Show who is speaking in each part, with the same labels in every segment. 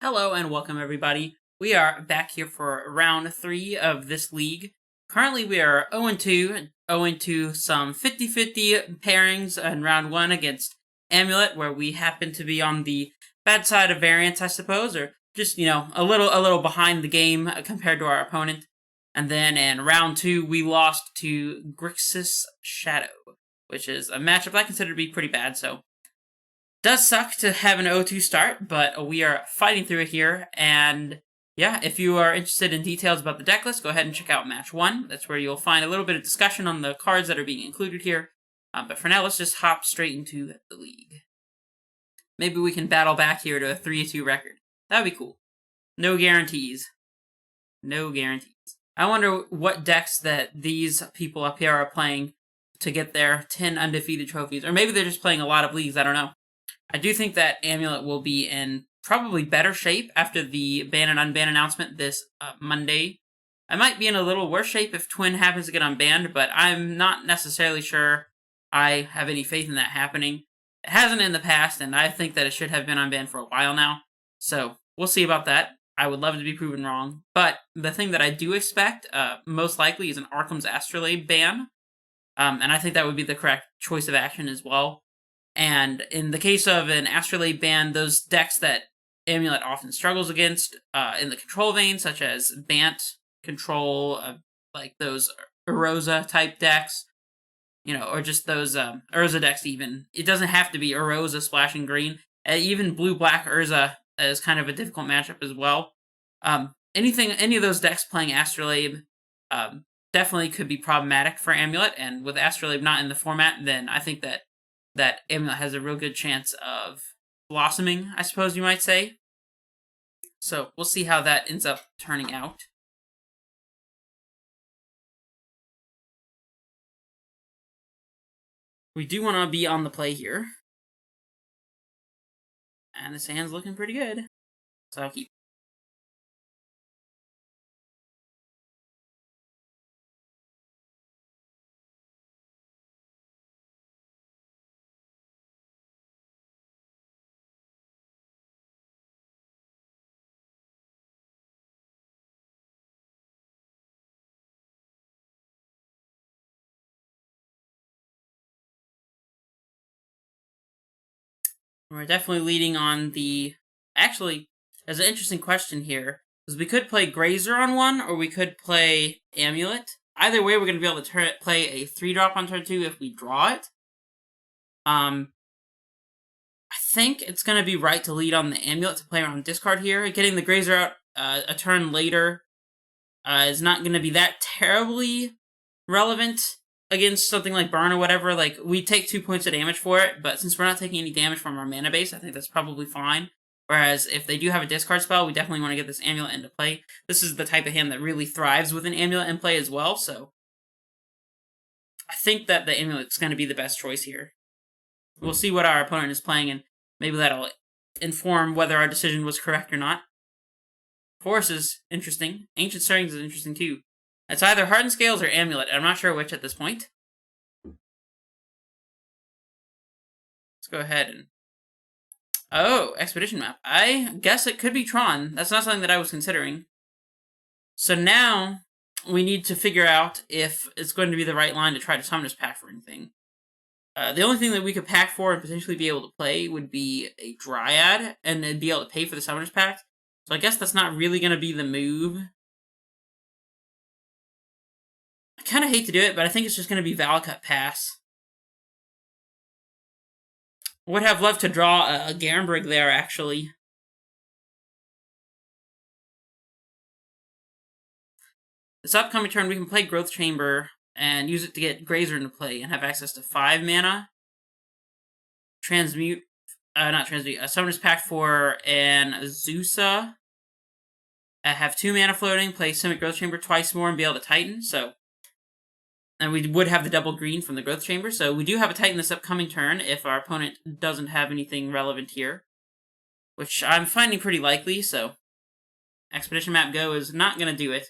Speaker 1: Hello and welcome everybody. We are back here for round 3 of this league. Currently we are 0-2, owing to some 50-50 pairings in round 1 against Amulet, where we happen to be on the bad side of variance, I suppose, or just, a little behind the game compared to our opponent. And then in round 2 we lost to Grixis Shadow, which is a matchup I consider to be pretty bad, so does suck to have an 0-2 start, but we are fighting through it here, and yeah, if you are interested in details about the deck list, go ahead and check out match 1. That's where you'll find a little bit of discussion on the cards that are being included here, but for now, let's just hop straight into the league. Maybe we can battle back here to a 3-2 record. That would be cool. No guarantees. No guarantees. I wonder what decks that these people up here are playing to get their 10 undefeated trophies, or maybe they're just playing a lot of leagues, I don't know. I do think that Amulet will be in probably better shape after the ban and unban announcement this Monday. I might be in a little worse shape if Twin happens to get unbanned, but I'm not necessarily sure I have any faith in that happening. It hasn't in the past, and I think that it should have been unbanned for a while now. So we'll see about that. I would love to be proven wrong. But the thing that I do expect, most likely, is an Arkham's Astrolabe ban. And I think that would be the correct choice of action as well. And in the case of an Astrolabe ban, those decks that Amulet often struggles against in the control vein, such as Bant, Control, like those Urza type decks, or just those Urza decks even. It doesn't have to be Urza splashing green. Even blue-black Urza is kind of a difficult matchup as well. Any of those decks playing Astrolabe definitely could be problematic for Amulet, and with Astrolabe not in the format, then I think that Amulet has a real good chance of blossoming, I suppose you might say. So we'll see how that ends up turning out. We do want to be on the play here. And this hand's looking pretty good. So I'll keep. We're definitely leading on the... Actually, there's an interesting question here. Because we could play Grazer on one, or we could play Amulet. Either way, we're going to be able to play a 3-drop on turn 2 if we draw it. I think it's going to be right to lead on the Amulet to play around discard here. Getting the Grazer out a turn later is not going to be that terribly relevant against something like Burn or whatever. Like, we take 2 points of damage for it, but since we're not taking any damage from our mana base, I think that's probably fine. Whereas, if they do have a discard spell, we definitely want to get this Amulet into play. This is the type of hand that really thrives with an Amulet in play as well, so I think that the Amulet's going to be the best choice here. We'll see what our opponent is playing, and maybe that'll inform whether our decision was correct or not. Force is interesting. Ancient Stirrings is interesting too. It's either Hardened Scales or Amulet. I'm not sure which at this point. Let's go ahead and... Oh, Expedition Map. I guess it could be Tron. That's not something that I was considering. So now, we need to figure out if it's going to be the right line to try to Summoner's Pact for anything. The only thing that we could pack for and potentially be able to play would be a Dryad, and then be able to pay for the Summoner's Pact. So I guess that's not really going to be the move. I kind of hate to do it, but I think it's just going to be Valakut Pass. Would have loved to draw a Garenbrig there, actually. This upcoming turn, we can play Growth Chamber and use it to get Grazer into play and have access to 5 mana. Summoner's Pact for an Azusa. Have 2 mana floating, play Simic Growth Chamber twice more and be able to Titan, so... And we would have the double green from the Growth Chamber, so we do have a Titan this upcoming turn if our opponent doesn't have anything relevant here. Which I'm finding pretty likely, so... Expedition Map Go is not going to do it.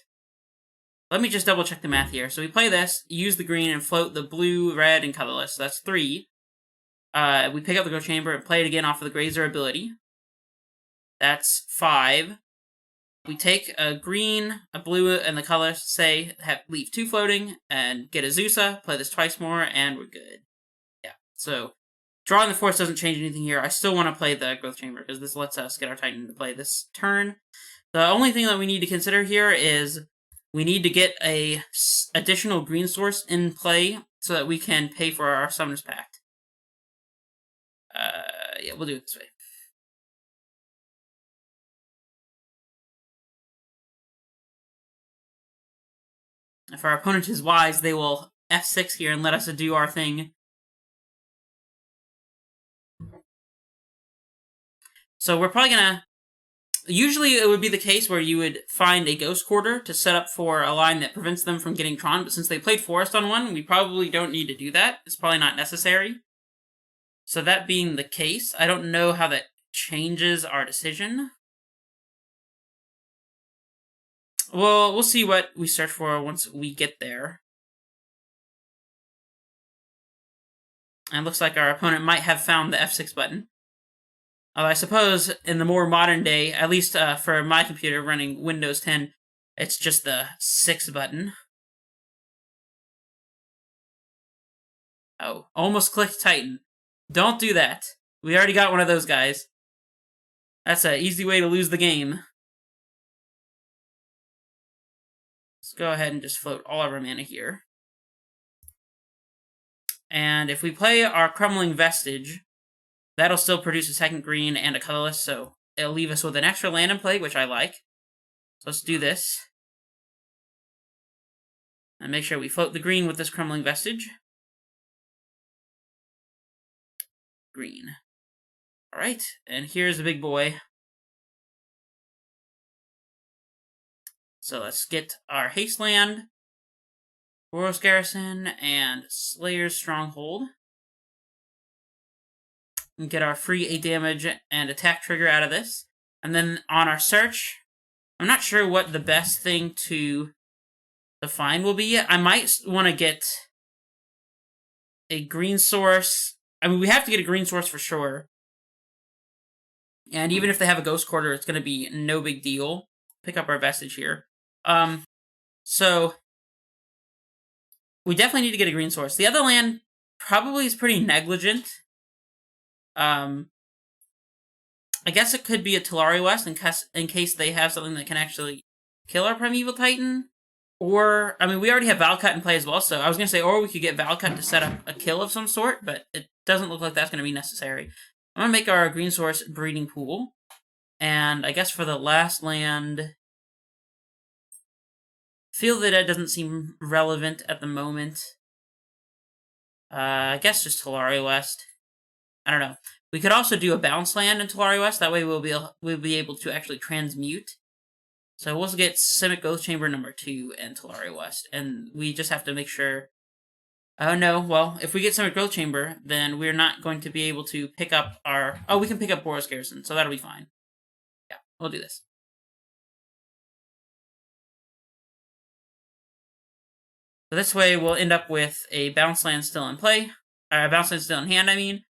Speaker 1: Let me just double check the math here. So we play this, use the green, and float the blue, red, and colorless. So that's 3. We pick up the Growth Chamber and play it again off of the Grazer ability. That's 5. We take a green, a blue, and the colors say leave 2 floating, and get a Zusa, play this twice more, and we're good. Yeah, so drawing the force doesn't change anything here. I still want to play the Growth Chamber, because this lets us get our Titan to play this turn. The only thing that we need to consider here is we need to get a additional green source in play so that we can pay for our Summoner's Pact. Yeah, we'll do it this way. If our opponent is wise, they will F6 here and let us do our thing. So we're probably gonna... Usually it would be the case where you would find a Ghost Quarter to set up for a line that prevents them from getting Tron, but since they played Forest on one, we probably don't need to do that. It's probably not necessary. So that being the case, I don't know how that changes our decision. Well, we'll see what we search for once we get there. And it looks like our opponent might have found the F6 button. I suppose in the more modern day, at least for my computer running Windows 10, it's just the 6 button. Oh, almost clicked Titan. Don't do that. We already got one of those guys. That's an easy way to lose the game. Let's go ahead and just float all of our mana here. And if we play our Crumbling Vestige, that'll still produce a second green and a colorless, so it'll leave us with an extra land in play, which I like. So let's do this. And make sure we float the green with this Crumbling Vestige. Green. Alright, and here's the big boy. So let's get our Haste Land, Boros Garrison, and Slayer's Stronghold. And get our free 8 damage and attack trigger out of this. And then on our search, I'm not sure what the best thing to find will be yet. I might want to get a green source. I mean, we have to get a green source for sure. And even if they have a Ghost Quarter, it's going to be no big deal. Pick up our Vestige here. So we definitely need to get a green source. The other land probably is pretty negligent. I guess it could be a Talari West in case they have something that can actually kill our Primeval Titan. Or, I mean, we already have Valcut in play as well, so I was going to say, or we could get Valcut to set up a kill of some sort, but it doesn't look like that's going to be necessary. I'm going to make our green source Breeding Pool. And I guess for the last land, feel that it doesn't seem relevant at the moment. I guess just Talari West. I don't know. We could also do a bounce land in Talari West. That way we'll be able to actually transmute. So we'll get Simic Ghost Chamber number 2 and Talari West. And we just have to make sure... Oh no, well, if we get Simic Ghost Chamber, then we're not going to be able to pick up our... Oh, we can pick up Boros Garrison, so that'll be fine. Yeah, we'll do this. So this way we'll end up with a bounce land still in play. Bounce land still in hand, I mean.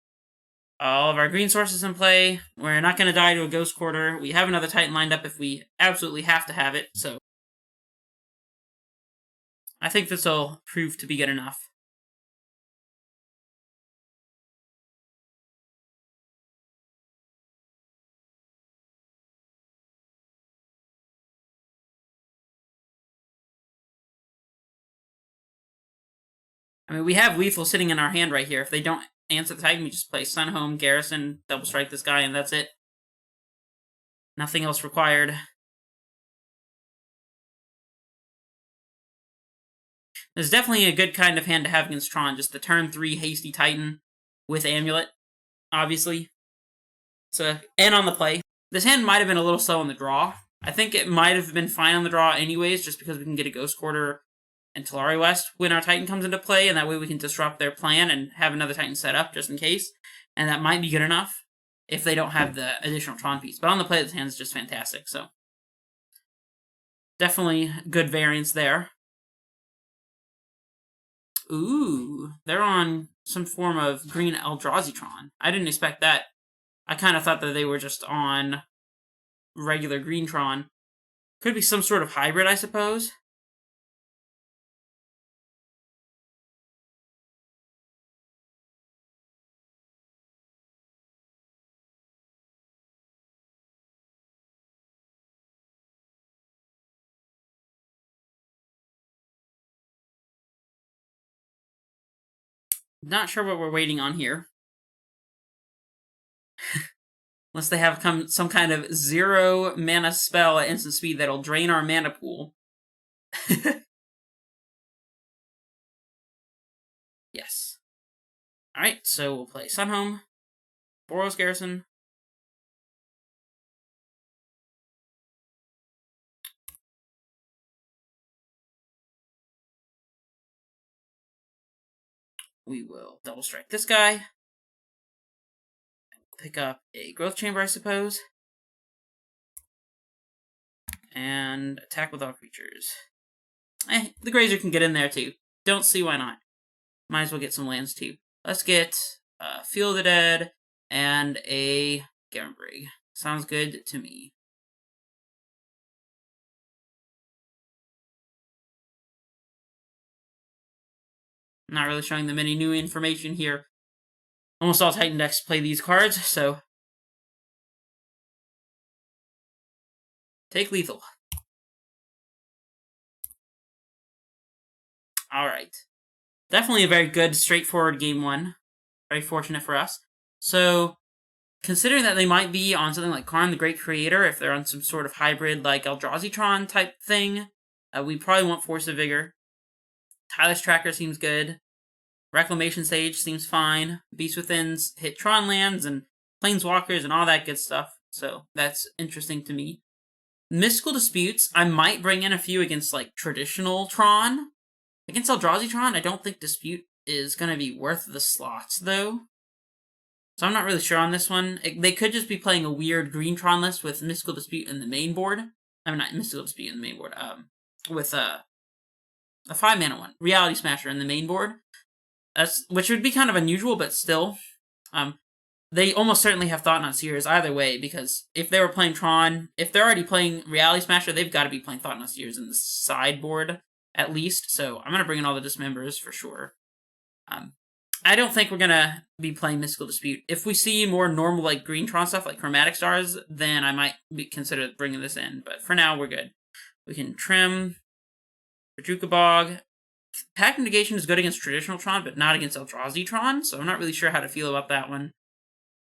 Speaker 1: All of our green sources in play. We're not going to die to a Ghost Quarter. We have another Titan lined up if we absolutely have to have it, so... I think this will prove to be good enough. I mean, we have Lethal sitting in our hand right here. If they don't answer the Titan, we just play Sunhome, Garrison, double strike this guy, and that's it. Nothing else required. This is definitely a good kind of hand to have against Tron. Just the turn 3 hasty Titan with Amulet, obviously. So, and on the play. This hand might have been a little slow on the draw. I think it might have been fine on the draw anyways, just because we can get a Ghost Quarter and Talari West when our Titan comes into play, and that way we can disrupt their plan and have another Titan set up just in case. And that might be good enough if they don't have the additional Tron piece. But on the play, this hand is just fantastic, so... Definitely good variance there. Ooh, they're on some form of green Eldrazi Tron. I didn't expect that. I kind of thought that they were just on regular green Tron. Could be some sort of hybrid, I suppose. Not sure what we're waiting on here. Unless they have some kind of 0 mana spell at instant speed that'll drain our mana pool. Yes. Alright, so we'll play Sunhome, Boros Garrison. We will double strike this guy. Pick up a Growth Chamber, I suppose. And attack with all creatures. The Grazer can get in there too. Don't see why not. Might as well get some lands too. Let's get Field of the Dead and a Garenbrig. Sounds good to me. Not really showing them any new information here. Almost all Titan decks play these cards, so take lethal. Alright. Definitely a very good, straightforward game one. Very fortunate for us. So, considering that they might be on something like Karn the Great Creator, if they're on some sort of hybrid like Eldrazi Tron type thing, we probably want Force of Vigor. Tireless Tracker seems good. Reclamation Sage seems fine. Beast Within's hit Tron lands and Planeswalkers and all that good stuff. So that's interesting to me. Mystical Disputes, I might bring in a few against like traditional Tron. Against Eldrazi Tron, I don't think Dispute is going to be worth the slots though. So I'm not really sure on this one. They could just be playing a weird green Tron list with Mystical Dispute in the main board. I mean, not Mystical Dispute in the main board. With a 5-mana one. Reality Smasher in the main board. Which would be kind of unusual, but still. They almost certainly have Thought-Knot Seers either way, because if they were playing Tron, if they're already playing Reality Smasher, they've got to be playing Thought-Knot Seers in the sideboard, at least. So I'm going to bring in all the Dismembers for sure. I don't think we're going to be playing Mystical Dispute. If we see more normal like green Tron stuff, like Chromatic Stars, then I might consider bringing this in. But for now, we're good. We can trim Pajuka Bog. Pact Negation is good against traditional Tron, but not against Eldrazi Tron, so I'm not really sure how to feel about that one.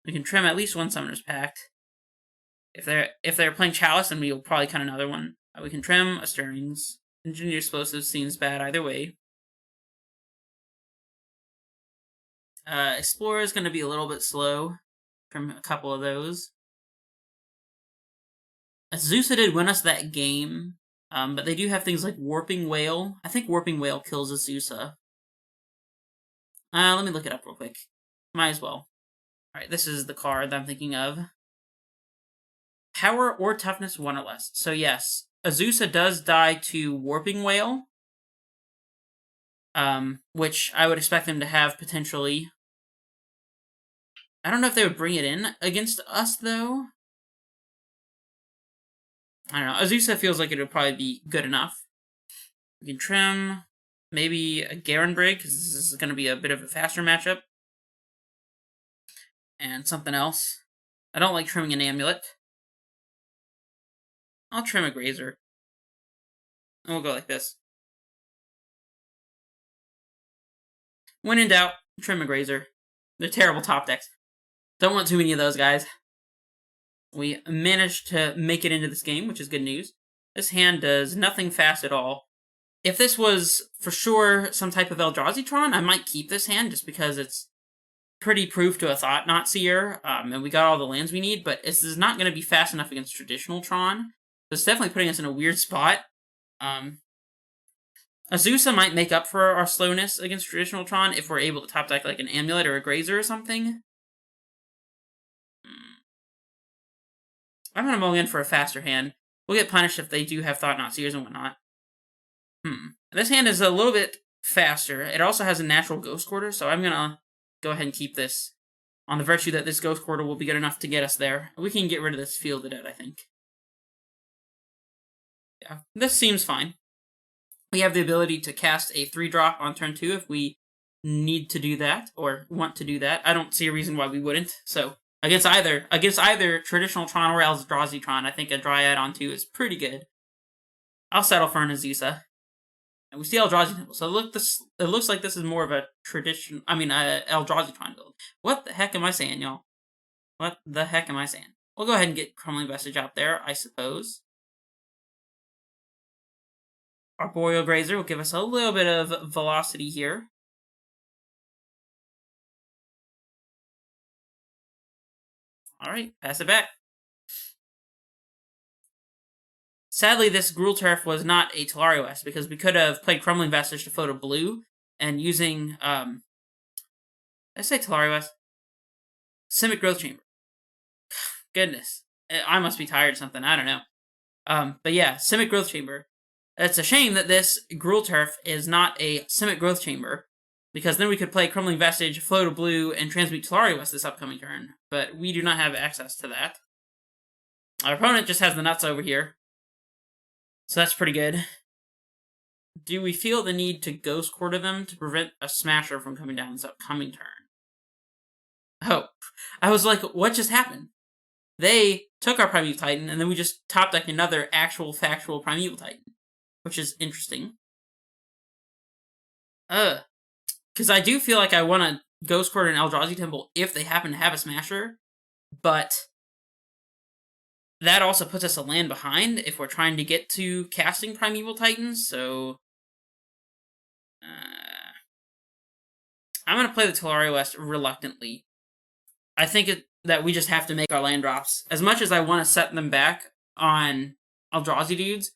Speaker 1: We can trim at least one Summoner's Pact. If they're playing Chalice, then we'll probably cut another one. We can trim a Stirrings. Engineer Explosives seems bad either way. Explorer is going to be a little bit slow. Trim a couple of those. Azusa did win us that game. But they do have things like Warping Whale. I think Warping Whale kills Azusa. Let me look it up real quick. Might as well. Alright, this is the card that I'm thinking of. Power or Toughness 1 or less. So yes, Azusa does die to Warping Whale. Which I would expect them to have potentially. I don't know if they would bring it in against us, though. I don't know. Azusa feels like it would probably be good enough. We can trim maybe a Garenbrig, because this is going to be a bit of a faster matchup. And something else. I don't like trimming an Amulet. I'll trim a Grazer. And we'll go like this. When in doubt, trim a Grazer. They're terrible top decks. Don't want too many of those guys. We managed to make it into this game, which is good news. This hand does nothing fast at all. If this was, for sure, some type of Eldrazi Tron, I might keep this hand just because it's pretty proof to a Thought-Knot Seer, and we got all the lands we need, but this is not going to be fast enough against traditional Tron. So it's definitely putting us in a weird spot. Azusa might make up for our slowness against traditional Tron if we're able to top deck like an Amulet or a Grazer or something. I'm going to mulligan for a faster hand. We'll get punished if they do have Thought-Knot Seers and whatnot. This hand is a little bit faster. It also has a natural Ghost Quarter, so I'm going to go ahead and keep this on the virtue that this Ghost Quarter will be good enough to get us there. We can get rid of this Field of the Dead, I think. Yeah, this seems fine. We have the ability to cast a 3-drop on turn 2 if we need to do that, or want to do that. I don't see a reason why we wouldn't. So, against either traditional Tron or Eldrazi Tron, I think a Dryad on 2 is pretty good. I'll settle for an Azusa. And we see Eldrazi Temple, so it looks like this is more of a Eldrazi Tron build. What the heck am I saying, y'all? What the heck am I saying? We'll go ahead and get Crumbling Vestige out there, I suppose. Arboreal Grazer will give us a little bit of velocity here. Alright, pass it back. Sadly, this Gruul Turf was not a Telario-esque, because we could have played Crumbling Vestige to float a blue, and using, did I say Telario-esque? Simic Growth Chamber. Goodness. I must be tired or something, I don't know. But yeah, Simic Growth Chamber. It's a shame that this Gruul Turf is not a Simic Growth Chamber, because then we could play Crumbling Vestige, float a blue, and transmute Telario-esque this upcoming turn, but we do not have access to that. Our opponent just has the nuts over here. So that's pretty good. Do we feel the need to Ghost Quarter them to prevent a Smasher from coming down this upcoming turn? Oh, I was like, what just happened? They took our Primeval Titan, and then we just top decked another actual factual Primeval Titan, which is interesting. Because I do feel like I want to Ghost Quarter an Eldrazi Temple if they happen to have a Smasher, but that also puts us a land behind if we're trying to get to casting Primeval Titans, so I'm going to play the Telario-esque reluctantly. I think that we just have to make our land drops. As much as I want to set them back on Eldrazi dudes,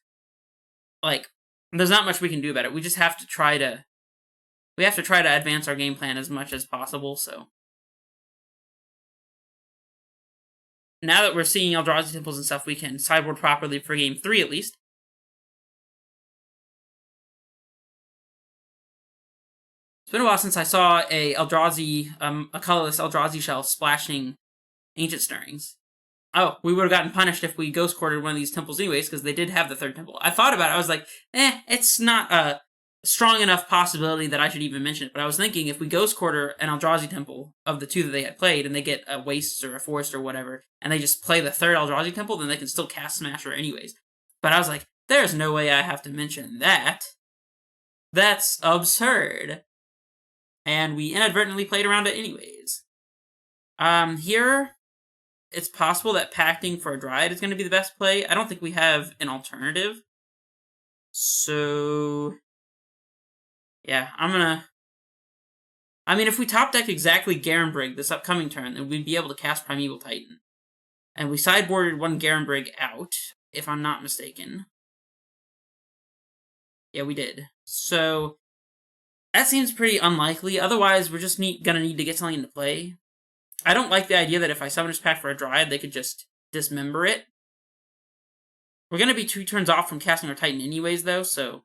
Speaker 1: like, there's not much we can do about it. We just have to try to advance our game plan as much as possible, so. Now that we're seeing Eldrazi Temples and stuff, we can sideboard properly for game 3 at least. It's been a while since I saw a colorless Eldrazi shell splashing Ancient Stirrings. Oh, we would have gotten punished if we Ghost Quartered one of these temples anyways, because they did have the 3rd temple. I thought about it, I was like, it's not a strong enough possibility that I should even mention it. But I was thinking, if we Ghost Quarter an Eldrazi Temple of the 2 that they had played, and they get a Wastes or a Forest or whatever, and they just play the 3rd Eldrazi Temple, then they can still cast Smasher anyways. But I was like, there's no way I have to mention that. That's absurd. And we inadvertently played around it anyways. Here, it's possible that pacting for a Dryad is going to be the best play. I don't think we have an alternative. So yeah, if we top deck exactly Garenbrig this upcoming turn, then we'd be able to cast Primeval Titan. And we sideboarded one Garenbrig out, if I'm not mistaken. Yeah, we did. So that seems pretty unlikely. Otherwise, we're just gonna need to get something into play. I don't like the idea that if I Summoner's Pact for a Dryad, they could just dismember it. We're gonna be 2 turns off from casting our Titan anyways, though, so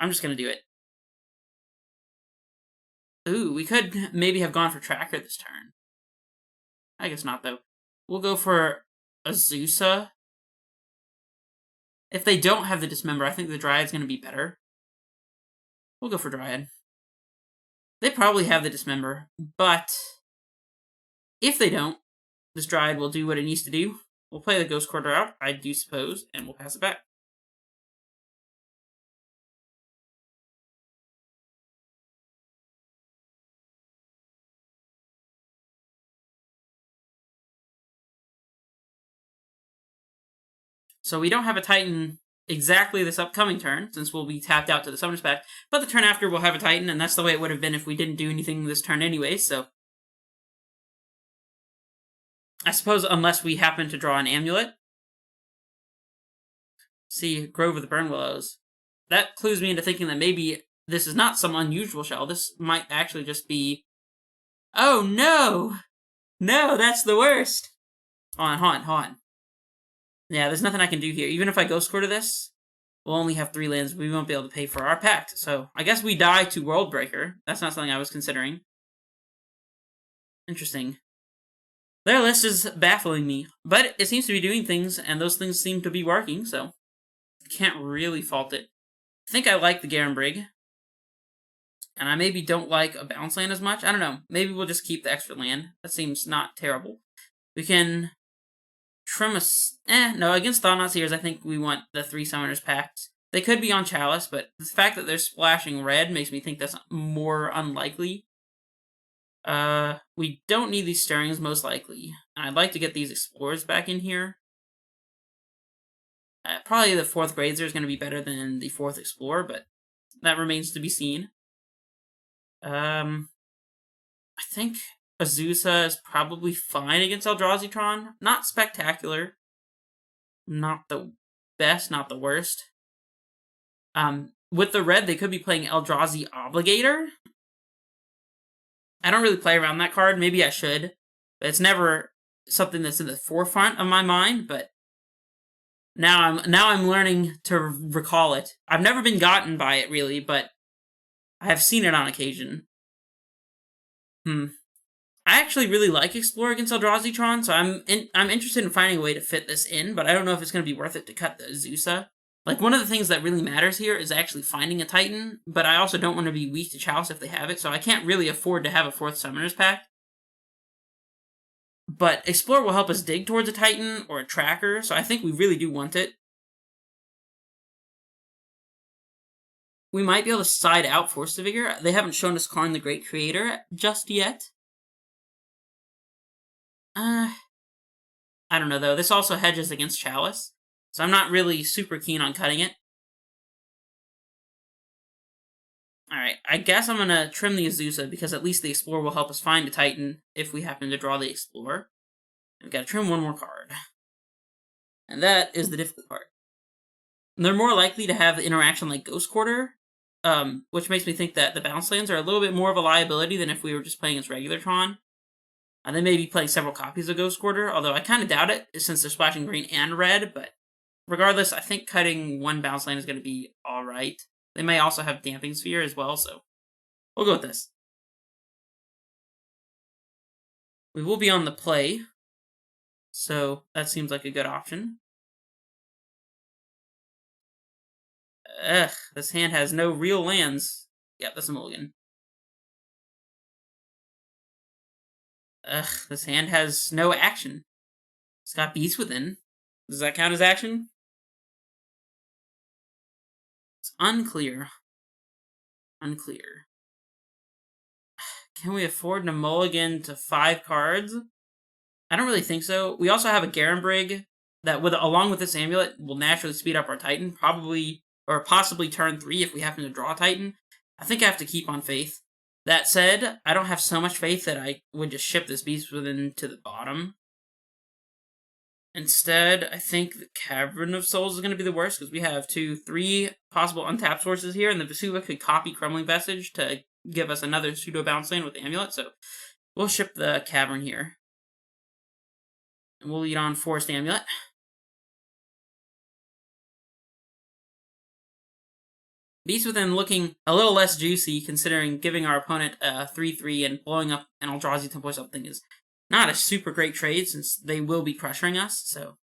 Speaker 1: I'm just gonna do it. Ooh, we could maybe have gone for Tracker this turn. I guess not, though. We'll go for Azusa. If they don't have the Dismember, I think the Dryad's going to be better. We'll go for Dryad. They probably have the Dismember, but if they don't, this Dryad will do what it needs to do. We'll play the Ghost Quarter out, I do suppose, and we'll pass it back. So we don't have a Titan exactly this upcoming turn, since we'll be tapped out to the Summoner's Pact, but the turn after we'll have a Titan, and that's the way it would have been if we didn't do anything this turn anyway, so. I suppose unless we happen to draw an Amulet. See, Grove of the Burn Willows. That clues me into thinking that maybe this is not some unusual shell. This might actually just be... Oh, no! No, that's the worst! Hold on. Yeah, there's nothing I can do here. Even if I Ghost Quarter this, we'll only have 3 lands. We won't be able to pay for our pact. So, I guess we die to Worldbreaker. That's not something I was considering. Interesting. Their list is baffling me. But it seems to be doing things, and those things seem to be working, so... can't really fault it. I think I like the Garenbrig. And I maybe don't like a bounce land as much. I don't know. Maybe we'll just keep the extra land. That seems not terrible. We can trim a... no, against Thought-Knot Seers, I think we want the 3 Summoners Pact. They could be on Chalice, but the fact that they're splashing red makes me think that's more unlikely. We don't need these Stirrings, most likely. I'd like to get these Explorers back in here. Probably the 4th Grazer is going to be better than the 4th Explorer, but that remains to be seen. I think Azusa is probably fine against Eldrazi Tron. Not spectacular. Not the best, not the worst. With the red, they could be playing Eldrazi Obligator. I don't really play around that card. Maybe I should. But it's never something that's in the forefront of my mind, but now I'm learning to recall it. I've never been gotten by it, really, but I have seen it on occasion. I actually really like Explore against Eldrazi Tron, so I'm interested in finding a way to fit this in, but I don't know if it's going to be worth it to cut the Azusa. Like, one of the things that really matters here is actually finding a Titan, but I also don't want to be weak to Chalice if they have it, so I can't really afford to have a 4th Summoner's Pact. But Explore will help us dig towards a Titan or a Tracker, so I think we really do want it. We might be able to side out Force to Vigor. They haven't shown us Karn the Great Creator just yet. I don't know, though. This also hedges against Chalice, so I'm not really super keen on cutting it. Alright, I guess I'm going to trim the Azusa, because at least the Explorer will help us find a Titan if we happen to draw the Explorer. We've got to trim one more card. And that is the difficult part. And they're more likely to have interaction like Ghost Quarter, which makes me think that the bounce lands are a little bit more of a liability than if we were just playing as regular Tron. They may be playing several copies of Ghost Quarter, although I kind of doubt it, since they're splashing green and red, but regardless, I think cutting one bounce land is going to be alright. They may also have Damping Sphere as well, so we'll go with this. We will be on the play, so that seems like a good option. This hand has no real lands. Yep, that's a mulligan. This hand has no action. It's got Beast Within. Does that count as action? It's unclear. Unclear. Can we afford to mulligan to 5 cards? I don't really think so. We also have a Garenbrig that, along with this amulet, will naturally speed up our Titan, probably, or possibly turn 3 if we happen to draw a Titan. I think I have to keep on faith. That said, I don't have so much faith that I would just ship this Beast Within to the bottom. Instead, I think the Cavern of Souls is going to be the worst, because we have 3 possible untapped sources here, and the Vesuva could copy Crumbling Vestige to give us another pseudo-bounce land with the Amulet, so we'll ship the Cavern here. And we'll lead on Forest Amulet. Beast Within looking a little less juicy, considering giving our opponent a 3/3 and blowing up an Eldrazi tempo or something is not a super great trade, since they will be pressuring us, so.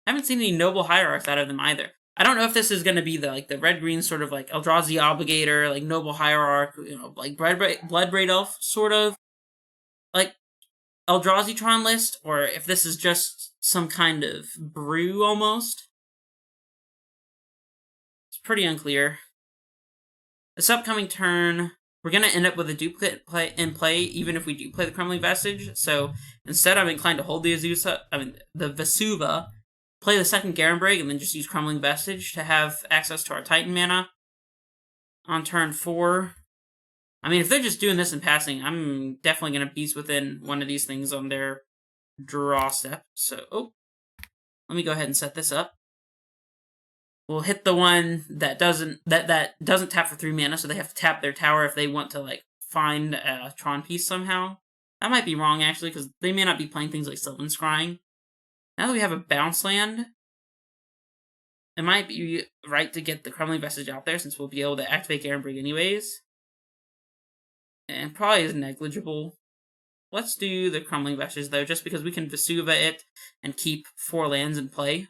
Speaker 1: I haven't seen any Noble Hierarchs out of them either. I don't know if this is going to be the red-green sort of like Eldrazi Obligator, like Noble Hierarch, like Bloodbraid Elf sort of like Eldrazi Tron list, or if this is just some kind of brew almost. It's pretty unclear. This upcoming turn, we're going to end up with a duplicate in play, even if we do play the Crumbling Vestige, so instead I'm inclined to hold the the Vesuva, play the second Garenbrig, and then just use Crumbling Vestige to have access to our Titan mana on turn 4. I mean, if they're just doing this and passing, I'm definitely going to Beast Within one of these things on their draw step. So, let me go ahead and set this up. We'll hit the one that doesn't tap for 3 mana, so they have to tap their tower if they want to find a Tron piece somehow. That might be wrong actually, because they may not be playing things like Sylvan Scrying. Now that we have a bounce land, it might be right to get the Crumbling Vestige out there, since we'll be able to activate Garenbrig anyways. And probably is negligible. let's do the Crumbling Vestige, though, just because we can Vesuva it and keep 4 lands in play.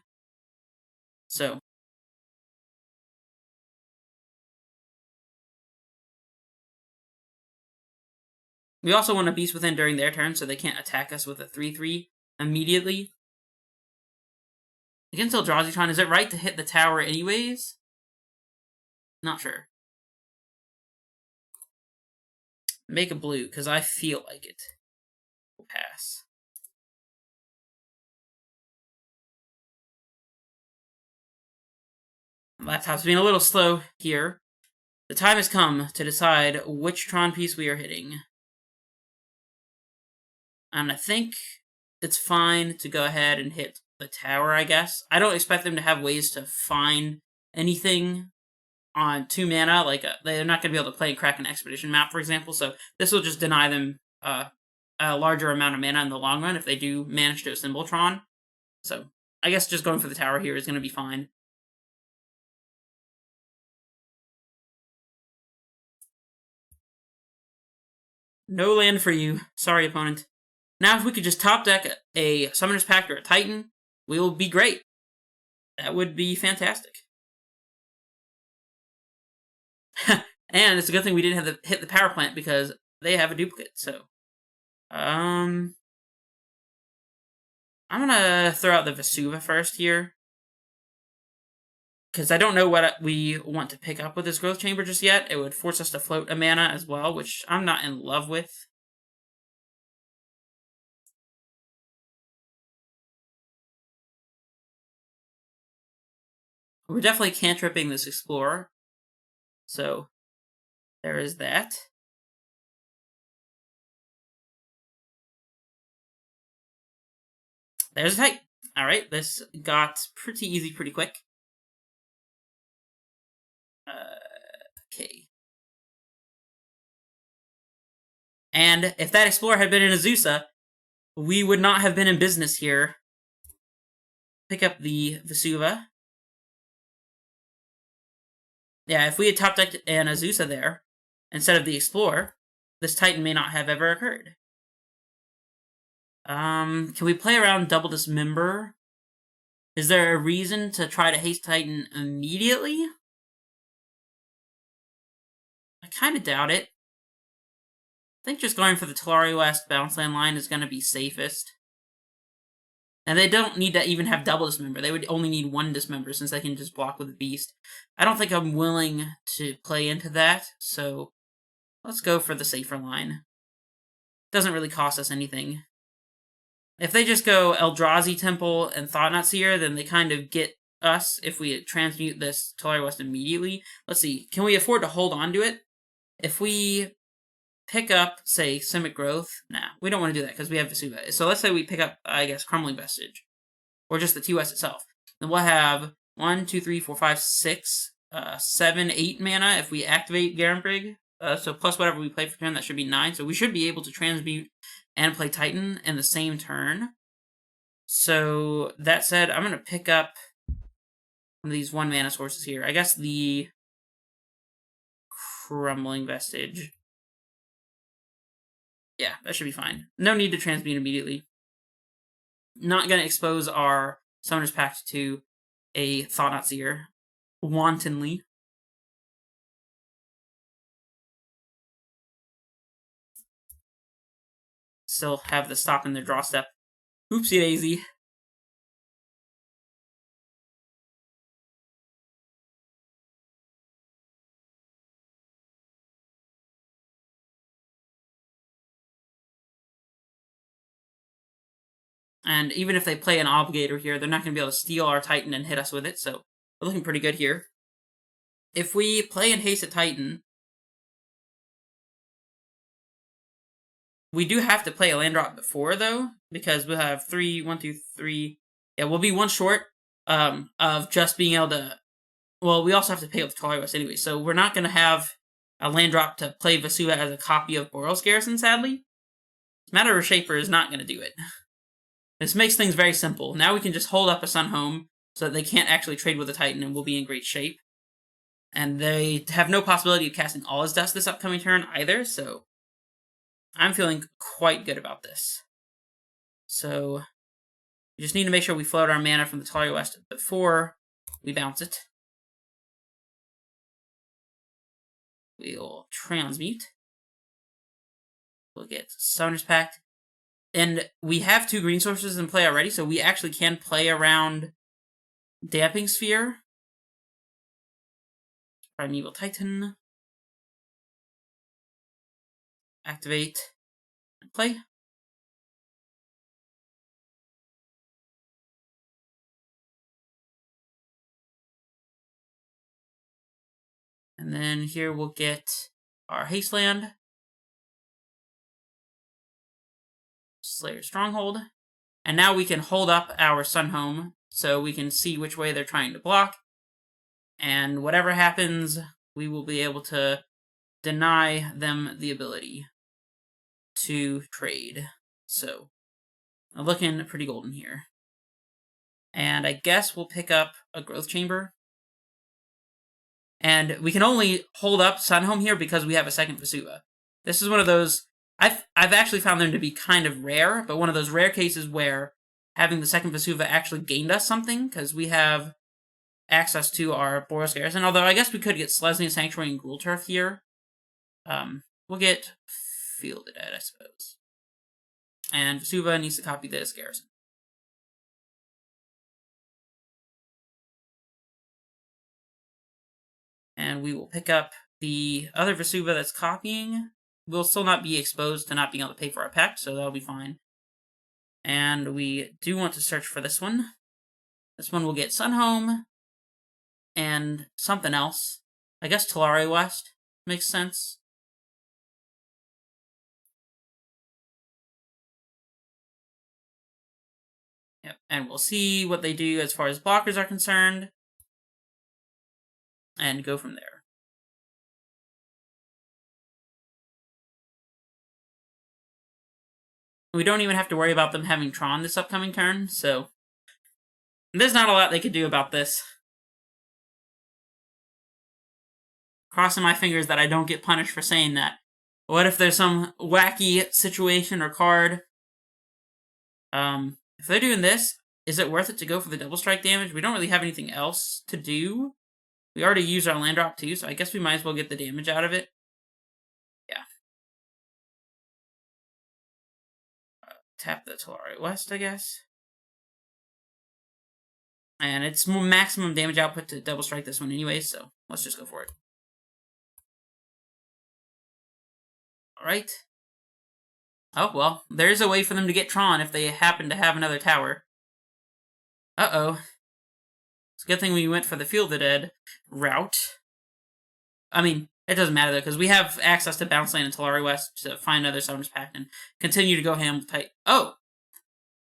Speaker 1: So. We also want to Beast Within during their turn, so they can't attack us with a 3/3 immediately. Against Eldrazi Tron, is it right to hit the tower anyways? Not sure. Make a blue, because I feel like it. We'll pass. Laptop's being a little slow here. The time has come to decide which Tron piece we are hitting. And I think it's fine to go ahead and hit the tower, I guess. I don't expect them to have ways to find anything on 2 mana. Like, they're not going to be able to play a Kraken Expedition map, for example, so this will just deny them a larger amount of mana in the long run if they do manage to assemble Tron. So, I guess just going for the tower here is going to be fine. No land for you. Sorry, opponent. Now, if we could just top deck a Summoner's Pact or a Titan, we will be great. That would be fantastic. And it's a good thing we didn't have to hit the power plant because they have a duplicate, so. I'm gonna throw out the Vesuva first here. Because I don't know what we want to pick up with this Growth Chamber just yet. It would force us to float a mana as well, which I'm not in love with. We're definitely cantripping this Explorer. So, there is that. There's a Titan. Alright, this got pretty easy pretty quick. Okay. And if that Explorer had been in Azusa, we would not have been in business here. Pick up the Vesuva. Yeah, if we had top decked an Azusa there, instead of the Explorer, this Titan may not have ever occurred. Can we play around Double Dismember? Is there a reason to try to haste Titan immediately? I kind of doubt it. I think just going for the Talari West bounce land line is going to be safest. And they don't need to even have double Dismember. They would only need 1 Dismember since they can just block with the Beast. I don't think I'm willing to play into that, so let's go for the safer line. Doesn't really cost us anything. If they just go Eldrazi Temple and Thought-Knot Seer, then they kind of get us if we transmute this Talari West immediately. Let's see, can we afford to hold on to it? If we pick up, say, Simic Growth, nah, we don't want to do that because we have Vesuva. So let's say we pick up, I guess, Crumbling Vestige, or just the TOS itself. Then we'll have 1, 2, 3, 4, 5, 6, 7, 8 mana if we activate Garenbrig. So plus whatever we play for turn, that should be 9. So we should be able to transmute and play Titan in the same turn. So that said, I'm going to pick up one of these 1 mana sources here. I guess the Crumbling Vestige. Yeah, that should be fine. No need to transmute immediately. Not going to expose our Summoner's Pact to a Thought-Knot Seer wantonly. Still have the stop in the draw step. Oopsie daisy. And even if they play an Obligator here, they're not going to be able to steal our Titan and hit us with it, so we're looking pretty good here. If we play and haste a Titan, we do have to play a land drop before, though, because we'll have 3, 1, 2, 3. Yeah, we'll be 1 short of just being able to. Well, we also have to pay up the Talari West anyway, so we're not going to have a land drop to play Vesuva as a copy of Boros Garrison, sadly. Matter of Shaper is not going to do it. This makes things very simple. Now we can just hold up a Sun Home so that they can't actually trade with a Titan and we'll be in great shape. And they have no possibility of casting All Is Dust this upcoming turn either, so I'm feeling quite good about this. So we just need to make sure we float our mana from the Talari West before we bounce it. We'll transmute. We'll get Summoner's Pact. And we have 2 green sources in play already, so we actually can play around Damping Sphere. Primeval Titan. Activate. And play. And then here we'll get our Haste Land. Slayer Stronghold. And now we can hold up our Sunhome so we can see which way they're trying to block. And whatever happens, we will be able to deny them the ability to trade. So, I'm looking pretty golden here. And I guess we'll pick up a Growth Chamber. And we can only hold up Sunhome here because we have a second Vesuva. This is one of those... I've actually found them to be kind of rare, but one of those rare cases where having the second Vesuva actually gained us something, because we have access to our Boros Garrison. Although I guess we could get Selesnya Sanctuary and Gruul Turf here. We'll get Fielded Ed, I suppose. And Vesuva needs to copy this Garrison. And we will pick up the other Vesuva that's copying. We'll still not be exposed to not being able to pay for our pact, so that'll be fine. And we do want to search for this one. This one will get Sunhome and something else. I guess Talari West makes sense. Yep, and we'll see what they do as far as blockers are concerned. And go from there. We don't even have to worry about them having Tron this upcoming turn, so... There's not a lot they could do about this. Crossing my fingers that I don't get punished for saying that. What if there's some wacky situation or card? If they're doing this, is it worth it to go for the double strike damage? We don't really have anything else to do. We already used our land drop too, so I guess we might as well get the damage out of it. Yeah. Tap the Talari West, I guess. And it's maximum damage output to double strike this one anyway, so let's just go for it. Alright. Oh, well, there's a way for them to get Tron if they happen to have another tower. Uh-oh. It's a good thing we went for the Fielded Ed route. I mean, it doesn't matter, though, because we have access to Bounce Land and Talari West to find other Summoner's Pact and continue to go ham with Titan. Oh!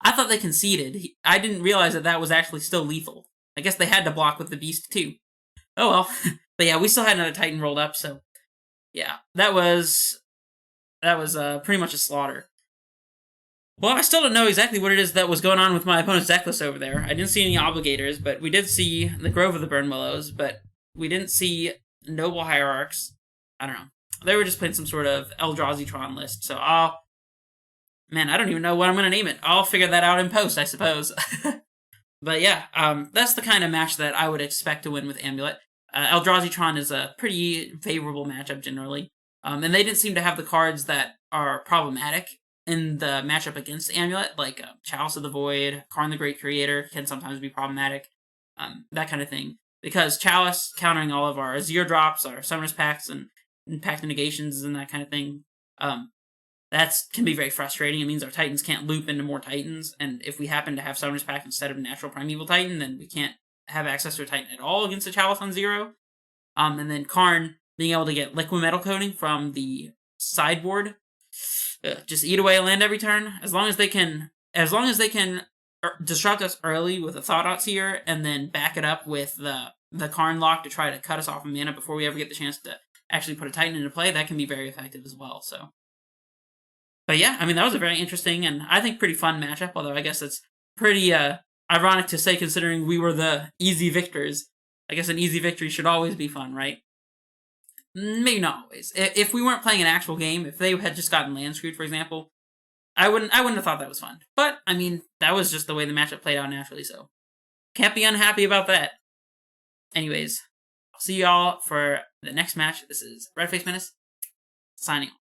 Speaker 1: I thought they conceded. I didn't realize that that was actually still lethal. I guess they had to block with the Beast, too. Oh, well. But yeah, we still had another Titan rolled up, so... Yeah, that was pretty much a slaughter. Well, I still don't know exactly what it is that was going on with my opponent's deck list over there. I didn't see any Obligators, but we did see the Grove of the Burn Willows, but we didn't see Noble Hierarchs. I don't know. They were just playing some sort of Eldrazi Tron list, so Man, I don't even know what I'm going to name it. I'll figure that out in post, I suppose. But yeah, that's the kind of match that I would expect to win with Amulet. Eldrazi Tron is a pretty favorable matchup generally. And they didn't seem to have the cards that are problematic in the matchup against Amulet, like Chalice of the Void, Karn the Great Creator can sometimes be problematic, that kind of thing. Because Chalice countering all of our Zero Drops, our Summoner's Pacts, and Pact Negations and that kind of thing, that can be very frustrating. It means our Titans can't loop into more Titans, and if we happen to have Summoner's Pact instead of a natural Primeval Titan, then we can't have access to a Titan at all against a Chalice on 0. And then Karn being able to get Liquid Metal Coating from the sideboard, just eat away a land every turn. As long as they can disrupt us early with a Thought Seer, and then back it up with the Karn lock to try to cut us off of mana before we ever get the chance to actually put a Titan into play, that can be very effective as well. So. But yeah, I mean, that was a very interesting and I think pretty fun matchup, although I guess it's pretty ironic to say considering we were the easy victors. I guess an easy victory should always be fun, right? Maybe not always. If we weren't playing an actual game, if they had just gotten land screwed, for example, I wouldn't have thought that was fun. But I mean, that was just the way the matchup played out naturally, so can't be unhappy about that. Anyways, I'll see y'all for the next match. This is Redface Menace signing off.